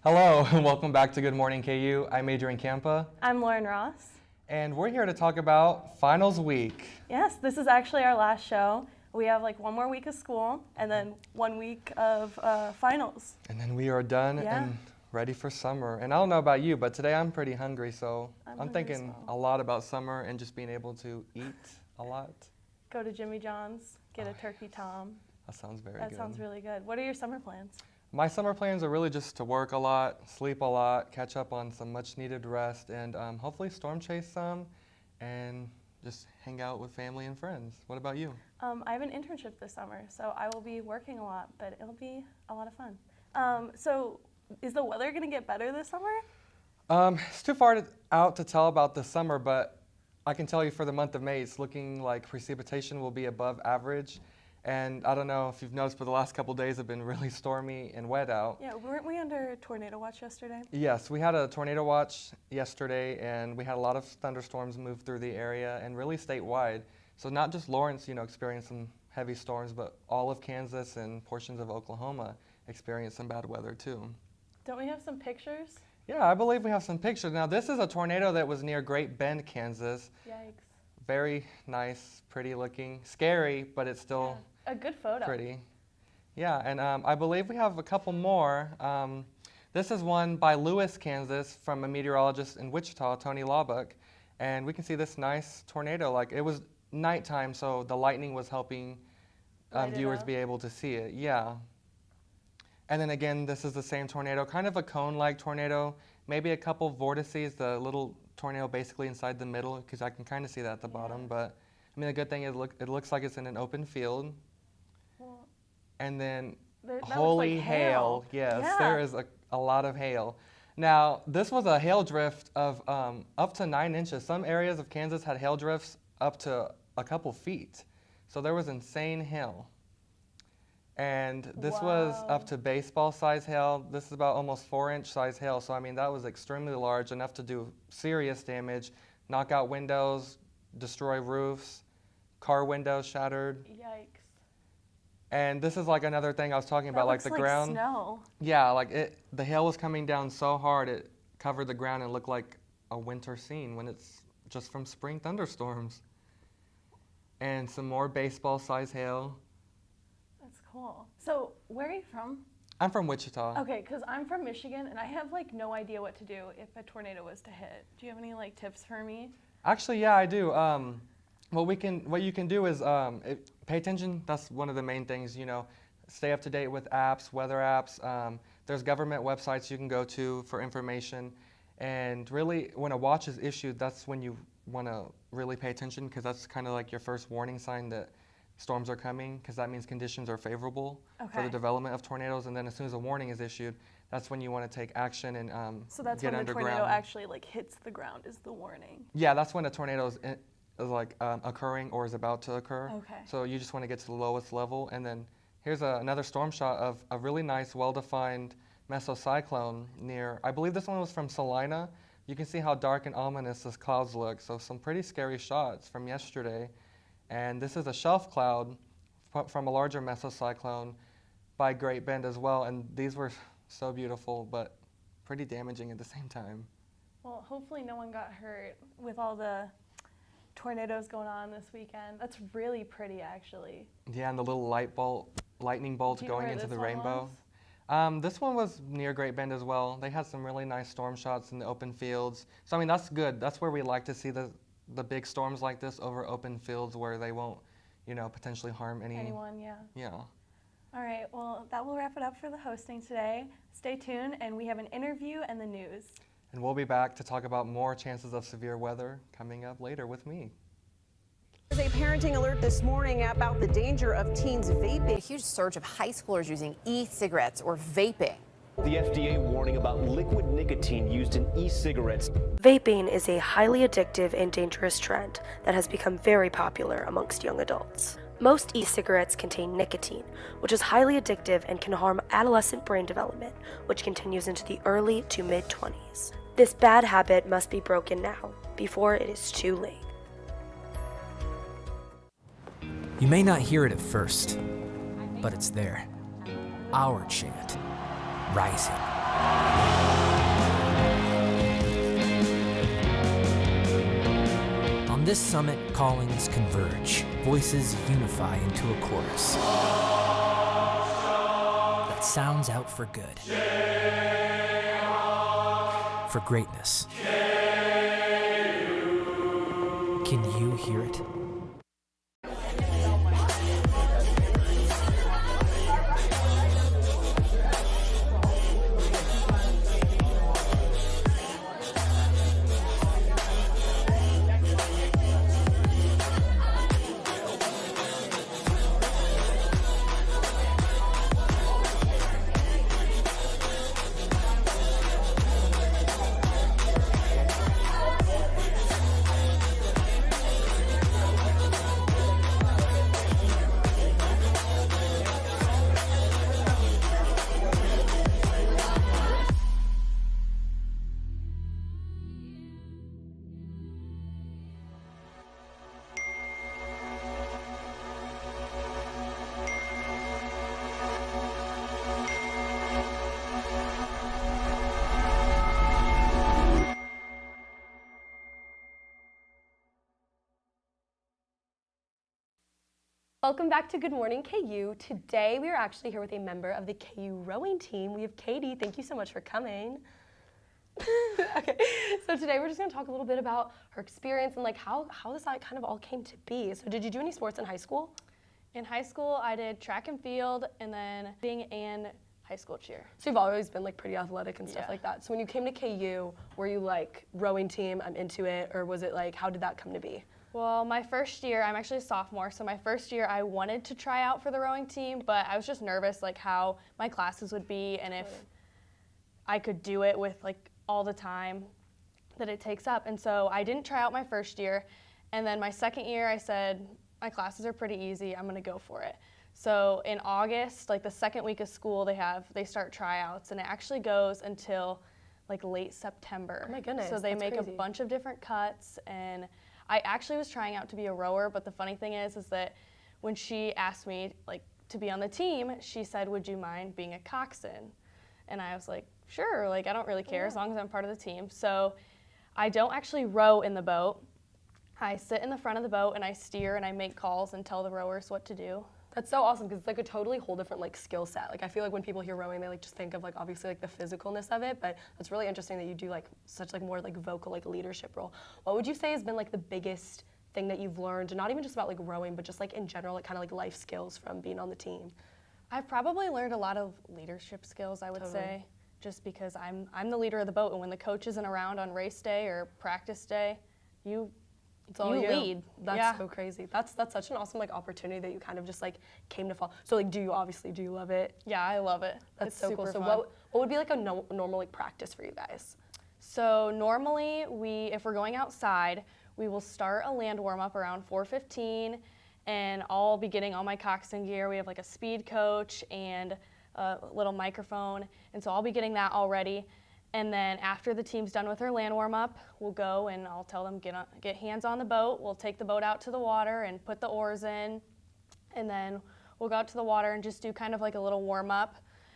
Hello, and welcome back to Good Morning KU. I'm Adrian Campa, I'm Lauren Ross. and we're here to talk about finals week. Yes, this is actually our last show. We have like one more week of school and then 1 week of finals. And then we are done and ready for summer. And I don't know about you, but today I'm pretty hungry, so I'm thinking a lot about summer and just being able to eat a lot. Go to Jimmy John's, get a turkey tom. That sounds very good. That sounds really good. What are your summer plans? My summer plans are really just to work a lot, sleep a lot, catch up on some much needed rest, and hopefully storm chase some and just hang out with family and friends. What about you? I have an internship this summer, so I will be working a lot, but it'll be a lot of fun. So is the weather going to get better this summer? It's too far out to tell about the summer, but I can tell you for the month of May, it's looking like precipitation will be above average. And I don't know if you've noticed, but the last couple days have been really stormy and wet out. Yeah, weren't we under tornado watch yesterday? Yes, we had a tornado watch yesterday, and we had a lot of thunderstorms move through the area and really statewide. So not just Lawrence, experienced some heavy storms, but all of Kansas and portions of Oklahoma experienced some bad weather too. Don't we have some pictures? Yeah, I believe we have some pictures. Now, this is a tornado that was near Great Bend, Kansas. Yikes. Very nice, pretty looking. Scary, but it's still a good photo. Pretty. Yeah, and I believe we have a couple more. This is one by Lewis, Kansas, from a meteorologist in Wichita, Tony Lawbuck. And we can see this nice tornado. Like, it was nighttime, so the lightning was helping viewers be able to see it. Yeah. And then again, this is the same tornado, kind of a cone-like tornado, maybe a couple vortices, the little tornado basically inside the middle, because I can kind of see that at the bottom. But I mean, the good thing is it looks like it's in an open field. Well, and then holy like hail. Yes, there is a lot of hail. Now, this was a hail drift of up to 9 inches. Some areas of Kansas had hail drifts up to a couple feet. So there was insane hail. And this was up to baseball size hail. This is about almost 4-inch size hail. So I mean, that was extremely large, enough to do serious damage, knock out windows, destroy roofs, car windows shattered. Yikes. And this is like another thing I was talking about, like the ground. Snow. Yeah, like the hail was coming down so hard it covered the ground and looked like a winter scene when it's just from spring thunderstorms. And some more baseball size hail. That's cool. So where are you from? I'm from Wichita. Okay, because I'm from Michigan and I have like no idea what to do if a tornado was to hit. Do you have any like tips for me? Actually, yeah, I do. What you can do is pay attention. That's one of the main things. Stay up to date with apps, weather apps. There's government websites you can go to for information. And really, when a watch is issued, that's when you want to really pay attention, because that's kind of like your first warning sign that storms are coming, because that means conditions are favorable for the development of tornadoes. And then as soon as a warning is issued, that's when you want to take action and so that's get when underground. The tornado actually like hits the ground is the warning. Yeah, that's when a tornado is like occurring or is about to occur. Okay. So you just want to get to the lowest level. And then here's another storm shot of a really nice, well-defined mesocyclone near, I believe this one was from Salina. You can see how dark and ominous those clouds look. So some pretty scary shots from yesterday. And this is a shelf cloud from a larger mesocyclone by Great Bend as well. And these were so beautiful, but pretty damaging at the same time. Well, hopefully no one got hurt with all the tornadoes going on this weekend. That's really pretty, actually. Yeah, and the little lightning bolts going into the rainbow. This one was near Great Bend as well. They had some really nice storm shots in the open fields. So I mean, that's good. That's where we like to see the big storms like this over open fields where they won't, potentially harm anyone. Yeah. All right, well, that will wrap it up for the hosting today. Stay tuned, and we have an interview and the news. And we'll be back to talk about more chances of severe weather coming up later with me. There's a parenting alert this morning about the danger of teens vaping. A huge surge of high schoolers using e-cigarettes or vaping. The FDA warning about liquid nicotine used in e-cigarettes. Vaping is a highly addictive and dangerous trend that has become very popular amongst young adults. Most e-cigarettes contain nicotine, which is highly addictive and can harm adolescent brain development, which continues into the early to mid-20s. This bad habit must be broken now, before it is too late. You may not hear it at first, but it's there. Our chant, rising. this summit, callings converge, voices unify into a chorus that sounds out for good, for greatness. Can you hear it? Welcome back to Good Morning KU. Today we are actually here with a member of the KU rowing team. We have Katie. Thank you so much for coming. Okay, so today we're just going to talk a little bit about her experience and like how this kind of all came to be. So did you do any sports in high school? In high school, I did track and field and then singing and high school cheer. So you've always been like pretty athletic and stuff Yeah. like that. So when you came to KU, were you like rowing team, I'm into it, or was it like, how did that come to be? Well, my first year, I'm actually a sophomore, so my first year I wanted to try out for the rowing team, but I was just nervous like how my classes would be and if I could do it with like all the time that it takes up. And so I didn't try out my first year, and then my second year I said, my classes are pretty easy, I'm gonna go for it. So in August, like the second week of school, they start tryouts, and it actually goes until like late September. Oh my goodness, So they that's make crazy. a bunch of different cuts, and I actually was trying out to be a rower, but the funny thing is that when she asked me like to be on the team, she said, would you mind being a coxswain? And I was like, sure, like I don't really care as long as I'm part of the team. So I don't actually row in the boat. I sit in the front of the boat and I steer and I make calls and tell the rowers what to do. That's so awesome because it's like a totally whole different like skill set. Like I feel like when people hear rowing, they like just think of like obviously like the physicalness of it, but it's really interesting that you do like such like more like vocal like leadership role. What would you say has been like the biggest thing that you've learned, not even just about like rowing, but just like in general, like kind of like life skills from being on the team? I've probably learned a lot of leadership skills, I would Totally. say, just because I'm the leader of the boat, and when the coach isn't around on race day or practice day, It's all you. lead. That's Yeah. so crazy. That's such an awesome like opportunity that you kind of just like came to fall. So like, do you love it? Yeah, I love it. That's It's so super cool. So fun. what would be like a normal like practice for you guys? So normally if we're going outside, we will start a land warm up around 4:15, and I'll be getting all my Coxen gear. We have like a speed coach and a little microphone, and so I'll be getting that all ready. And then after the team's done with their land warm up, we'll go and I'll tell them get hands on the boat. We'll take the boat out to the water and put the oars in, and then we'll go out to the water and just do kind of like a little warm up.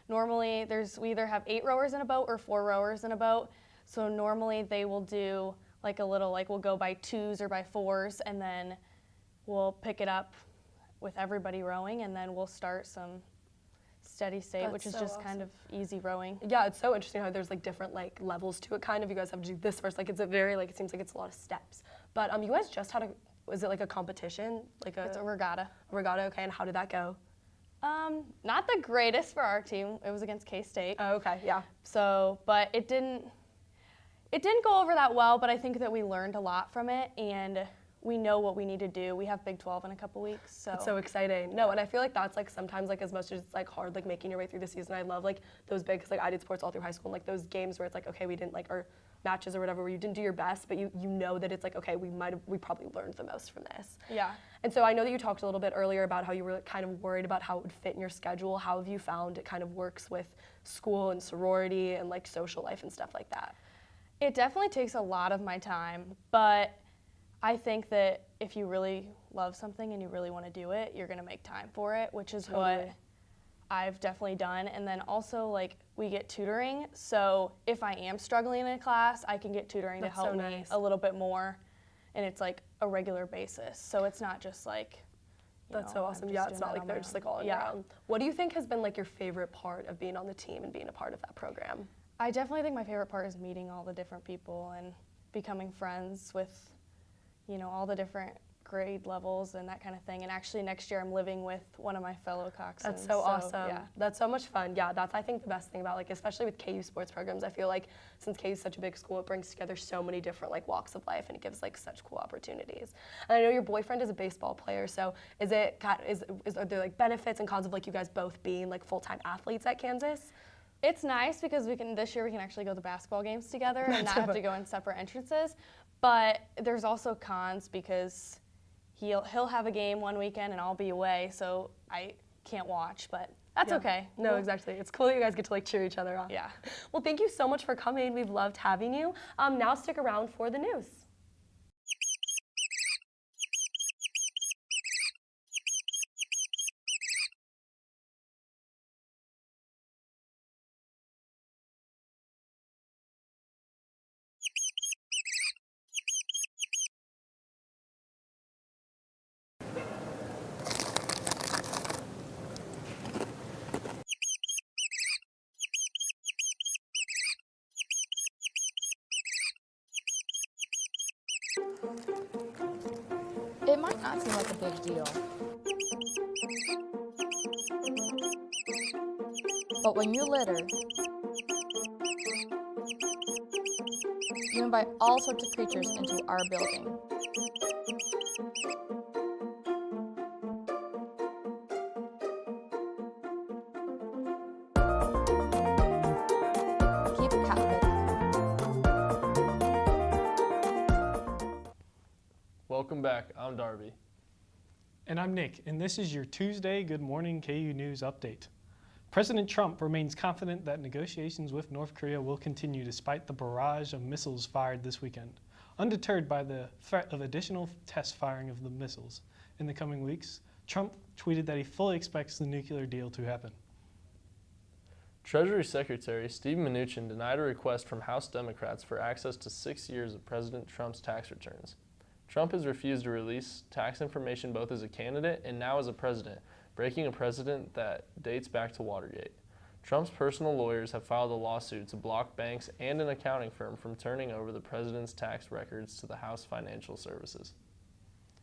Normally we either have 8 rowers in a boat or 4 rowers in a boat. So normally they will do like a little, like we'll go by 2s or by 4s, and then we'll pick it up with everybody rowing, and then we'll start some steady state, That's which is so just kind of easy rowing. Yeah, it's so interesting how there's like different like levels to it kind of. You guys have to do this first. Like it's a very like it seems like it's a lot of steps. But you guys just had was it like a competition? Like It's a regatta. regatta, okay, and how did that go? Not the greatest for our team. It was against K-State. Oh, okay, yeah. So, but it didn't go over that well, but I think that we learned a lot from it, and we know what we need to do. We have Big 12 in a couple weeks, so. It's so exciting. No, and I feel like that's like sometimes like as much as it's like hard like making your way through the season. I love like those big, cause like I did sports all through high school, and like those games where it's like, okay, we didn't like, or matches or whatever where you didn't do your best, but you know that it's like, okay, we probably learned the most from this. Yeah. And so I know that you talked a little bit earlier about how you were kind of worried about how it would fit in your schedule. How have you found it kind of works with school and sorority and like social life and stuff like that? It definitely takes a lot of my time, but I think that if you really love something and you really want to do it, you're going to make time for it, which is what I've definitely done. And then also, like, we get tutoring, so if I am struggling in a class, I can get tutoring to help me a little bit more. And it's like a regular basis. So it's not just like, That's so awesome. Yeah, it's not like they're just like all on their own. What do you think has been like your favorite part of being on the team and being a part of that program? I definitely think my favorite part is meeting all the different people and becoming friends with, all the different grade levels and that kind of thing. And actually next year I'm living with one of my fellow Coxens. That's so awesome. Yeah. That's so much fun. Yeah, that's I think the best thing about like especially with KU sports programs. I feel like since KU is such a big school, it brings together so many different like walks of life and it gives like such cool opportunities. And I know your boyfriend is a baseball player, so are there like benefits and cons of like you guys both being like full-time athletes at Kansas? It's nice because this year we can actually go to basketball games together and not have to go in separate entrances. But there's also cons because he'll have a game one weekend and I'll be away, so I can't watch, but that's okay. No, exactly. It's cool that you guys get to like cheer each other on. Yeah. Well, thank you so much for coming. We've loved having you. Now stick around for the news. It might not seem like a big deal. But when you litter, you invite all sorts of creatures into our building. Keep it Catholic. Welcome back, I'm Darby. And I'm Nick, and this is your Tuesday Good Morning KU News Update. President Trump remains confident that negotiations with North Korea will continue despite the barrage of missiles fired this weekend. Undeterred by the threat of additional test firing of the missiles in the coming weeks, Trump tweeted that he fully expects the nuclear deal to happen. Treasury Secretary Steve Mnuchin denied a request from House Democrats for access to 6 years of President Trump's tax returns. Trump has refused to release tax information both as a candidate and now as a president, breaking a precedent that dates back to Watergate. Trump's personal lawyers have filed a lawsuit to block banks and an accounting firm from turning over the president's tax records to the House Financial Services.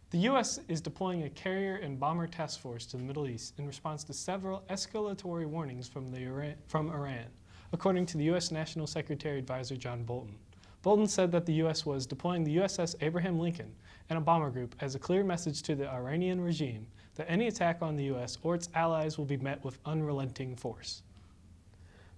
The U.S. is deploying a carrier and bomber task force to the Middle East in response to several escalatory warnings from Iran, according to the U.S. National Secretary Advisor John Bolton. Bolton said that the U.S. was deploying the USS Abraham Lincoln and a bomber group as a clear message to the Iranian regime that any attack on the U.S. or its allies will be met with unrelenting force.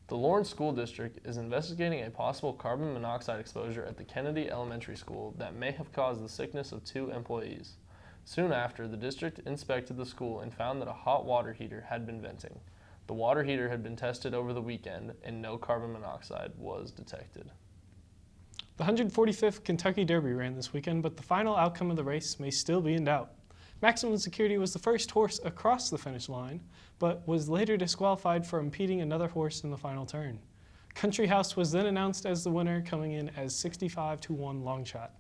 The Lawrence School District is investigating a possible carbon monoxide exposure at the Kennedy Elementary School that may have caused the sickness of 2 employees. Soon after, the district inspected the school and found that a hot water heater had been venting. The water heater had been tested over the weekend and no carbon monoxide was detected. The 145th Kentucky Derby ran this weekend, but the final outcome of the race may still be in doubt. Maximum Security was the first horse across the finish line, but was later disqualified for impeding another horse in the final turn. Country House was then announced as the winner, coming in as 65-1 long shot.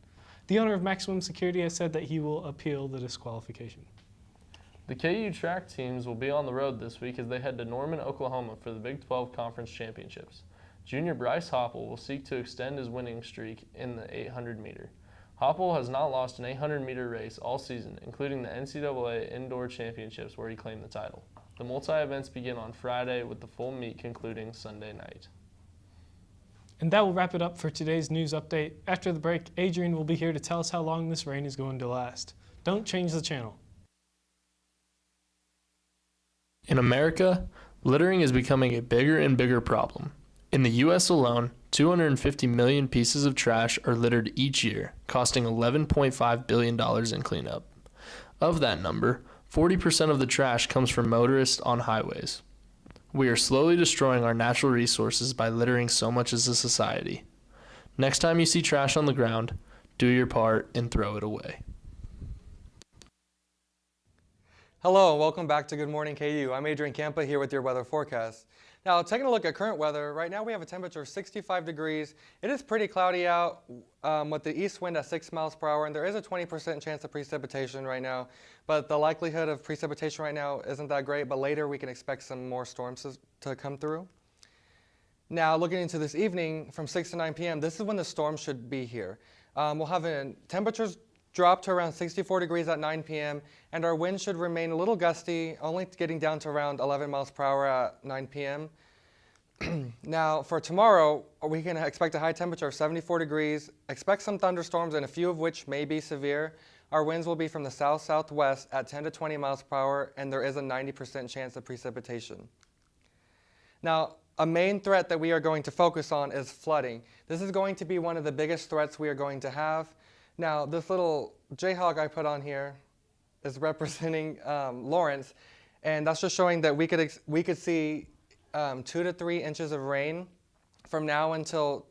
The owner of Maximum Security has said that he will appeal the disqualification. The KU track teams will be on the road this week as they head to Norman, Oklahoma for the Big 12 Conference Championships. Junior Bryce Hoppel will seek to extend his winning streak in the 800-meter. Hoppel has not lost an 800-meter race all season, including the NCAA Indoor Championships where he claimed the title. The multi-events begin on Friday with the full meet concluding Sunday night. And that will wrap it up for today's news update. After the break, Adrian will be here to tell us how long this rain is going to last. Don't change the channel. In America, littering is becoming a bigger and bigger problem. In the U.S. alone, 250 million pieces of trash are littered each year, costing $11.5 billion in cleanup. Of that number, 40% of the trash comes from motorists on highways. We are slowly destroying our natural resources by littering so much as a society. Next time you see trash on the ground, do your part and throw it away. Hello, welcome back to Good Morning KU. I'm Adrian Campa here with your weather forecast. Now, taking a look at current weather, right now we have a temperature of 65 degrees. It is pretty cloudy out with the east wind at 6 miles per hour, and there is a 20% chance of precipitation right now. But the likelihood of precipitation right now isn't that great, but later we can expect some more storms to come through. Now, looking into this evening from 6 to 9 p.m., this is when the storm should be here. We'll have temperatures drop to around 64 degrees at 9 p.m., and our wind should remain a little gusty, only getting down to around 11 miles per hour at 9 p.m. Now, for tomorrow, we can expect a high temperature of 74 degrees, expect some thunderstorms, and a few of which may be severe. Our winds will be from the south-southwest at 10 to 20 miles per hour, and there is a 90% chance of precipitation. Now, a main threat that we are going to focus on is flooding. This is going to be one of the biggest threats we are going to have. Now, this little Jayhawk I put on here is representing Lawrence, and that's just showing that we could see 2 to 3 inches of rain from now until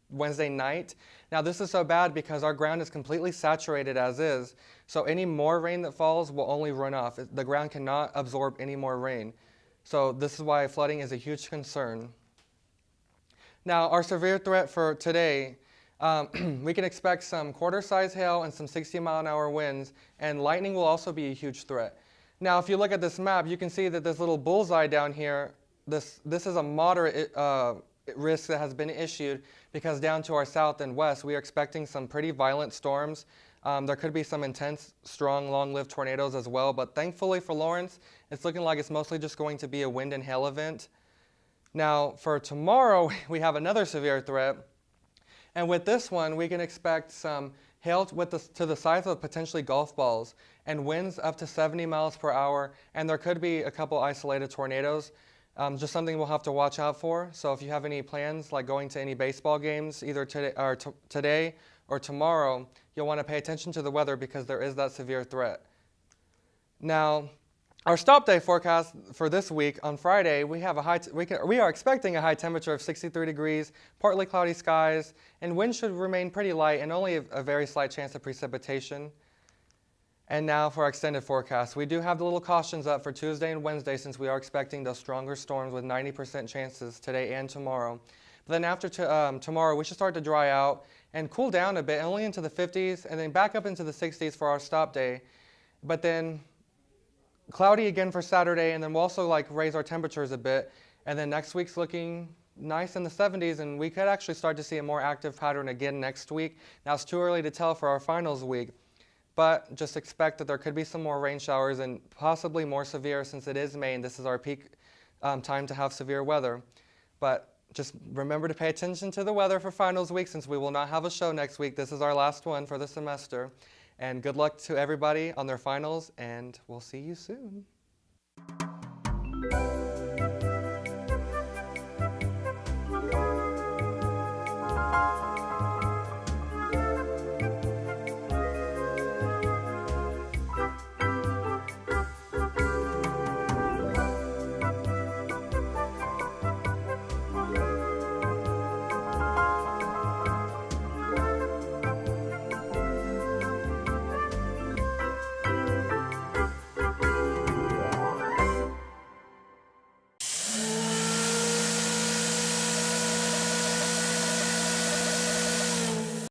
Wednesday night. Now, this is so bad because our ground is completely saturated as is, so any more rain that falls will only run off. The ground cannot absorb any more rain. So this is why flooding is a huge concern. Now, our severe threat for today, we can expect some quarter-size hail and some 60-mile-an-hour winds, and lightning will also be a huge threat. Now, if you look at this map, you can see that this little bullseye down here, this is a moderate risk that has been issued because down to our south and west, we are expecting some pretty violent storms. There could be some intense, strong, long-lived tornadoes as well, but thankfully for Lawrence, it's looking like it's mostly just going to be a wind and hail event. Now, for tomorrow, we have another severe threat, and with this one, we can expect some hail to the size of potentially golf balls and winds up to 70 miles per hour, and there could be a couple isolated tornadoes. Just something we'll have to watch out for. So if you have any plans, like going to any baseball games, either today or tomorrow, you'll want to pay attention to the weather because there is that severe threat. Now, our stop day forecast for this week on Friday, we are expecting a high temperature of 63 degrees, partly cloudy skies, and wind should remain pretty light and only a very slight chance of precipitation. And now for our extended forecast. We do have the little cautions up for Tuesday and Wednesday since we are expecting those stronger storms with 90% chances today and tomorrow. But then after tomorrow, we should start to dry out and cool down a bit, only into the 50s, and then back up into the 60s for our stop day. But then cloudy again for Saturday, and then we'll also raise our temperatures a bit. And then next week's looking nice in the 70s, and we could actually start to see a more active pattern again next week. Now it's too early to tell for our finals week, but just expect that there could be some more rain showers and possibly more severe since it is May and this is our peak time to have severe weather. But just remember to pay attention to the weather for finals week since we will not have a show next week. This is our last one for the semester. And good luck to everybody on their finals, and we'll see you soon.